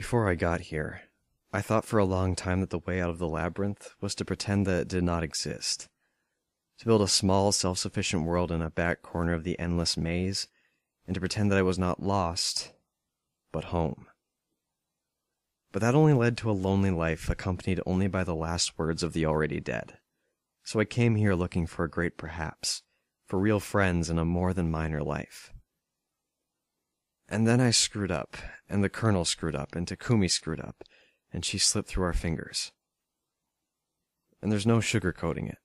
Before I got here, I thought for a long time that the way out of the labyrinth was to pretend that it did not exist. To build a small, self-sufficient world in a back corner of the endless maze, and to pretend that I was not lost, but home. But that only led to a lonely life accompanied only by the last words of the already dead. So I came here looking for a great perhaps, for real friends in a more than minor life. And then I screwed up, and the Colonel screwed up, and Takumi screwed up, and she slipped through our fingers. And there's no sugarcoating it.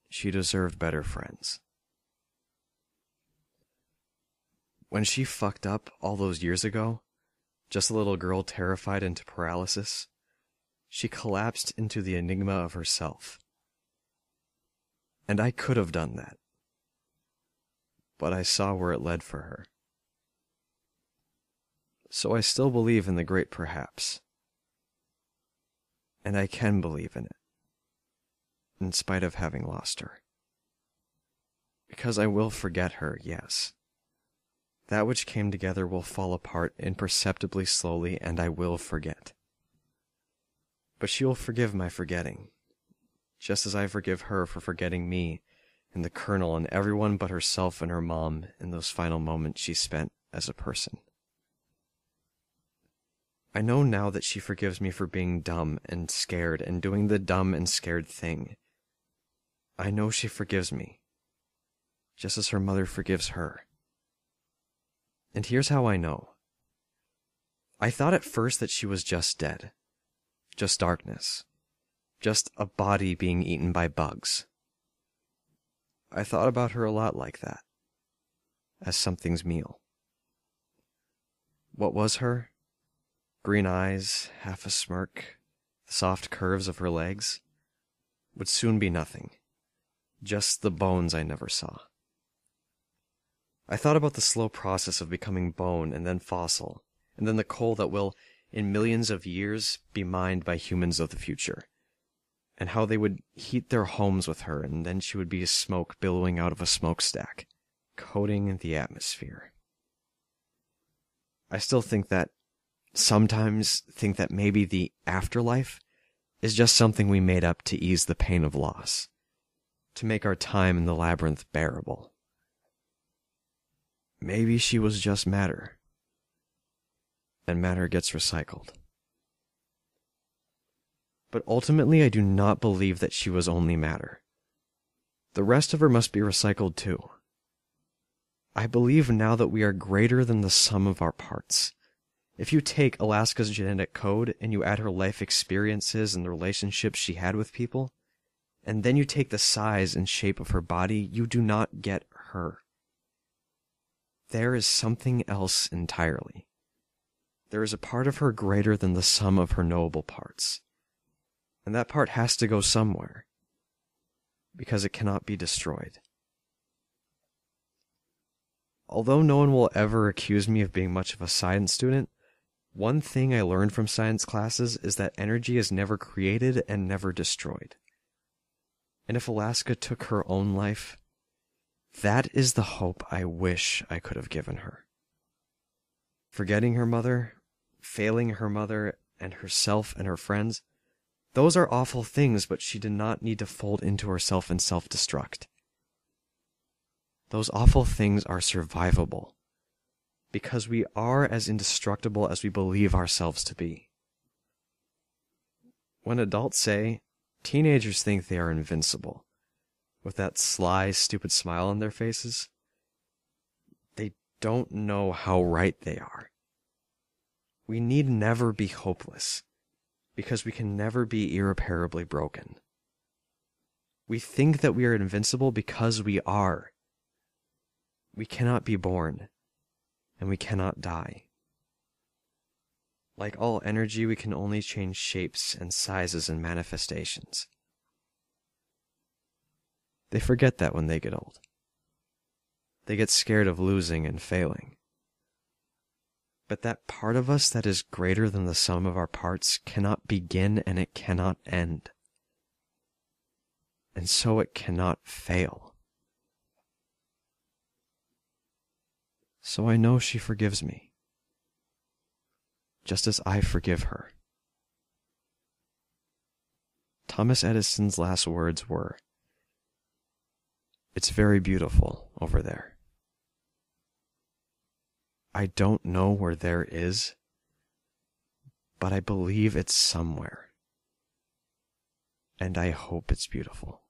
She deserved better friends. When she fucked up all those years ago, just a little girl terrified into paralysis, she collapsed into the enigma of herself. And I could have done that. But I saw where it led for her. So I still believe in the great perhaps. And I can believe in it, in spite of having lost her. Because I will forget her, yes. That which came together will fall apart imperceptibly slowly, and I will forget. But she will forgive my forgetting, just as I forgive her for forgetting me, and the Colonel, and everyone but herself and her mom in those final moments she spent as a person. I know now that she forgives me for being dumb and scared and doing the dumb and scared thing. I know she forgives me, just as her mother forgives her. And here's how I know. I thought at first that she was just dead, just darkness, just a body being eaten by bugs. I thought about her a lot like that, as something's meal. What was her? Green eyes, half a smirk, the soft curves of her legs, would soon be nothing, just the bones I never saw. I thought about the slow process of becoming bone and then fossil, and then the coal that will, in millions of years, be mined by humans of the future, and how they would heat their homes with her, and then she would be smoke billowing out of a smokestack, coating the atmosphere. I still sometimes think that maybe the afterlife is just something we made up to ease the pain of loss, to make our time in the labyrinth bearable. Maybe she was just matter, and matter gets recycled. But ultimately, I do not believe that she was only matter. The rest of her must be recycled too. I believe now that we are greater than the sum of our parts. If you take Alaska's genetic code and you add her life experiences and the relationships she had with people, and then you take the size and shape of her body, you do not get her. There is something else entirely. There is a part of her greater than the sum of her knowable parts. And that part has to go somewhere, because it cannot be destroyed. Although no one will ever accuse me of being much of a science student, one thing I learned from science classes is that energy is never created and never destroyed. And if Alaska took her own life, that is the hope I wish I could have given her. Forgetting her mother, failing her mother and herself and her friends, those are awful things, but she did not need to fold into herself and self-destruct. Those awful things are survivable, because we are as indestructible as we believe ourselves to be. When adults say, teenagers think they are invincible, with that sly, stupid smile on their faces, they don't know how right they are. We need never be hopeless, because we can never be irreparably broken. We think that we are invincible because we are. We cannot be born, and we cannot die. Like all energy, we can only change shapes and sizes and manifestations. They forget that when they get old. They get scared of losing and failing. But that part of us that is greater than the sum of our parts cannot begin and it cannot end. And so it cannot fail. So I know she forgives me. just as I forgive her. Thomas Edison's last words were, "It's very beautiful over there." I don't know where there is, but I believe it's somewhere. And I hope it's beautiful.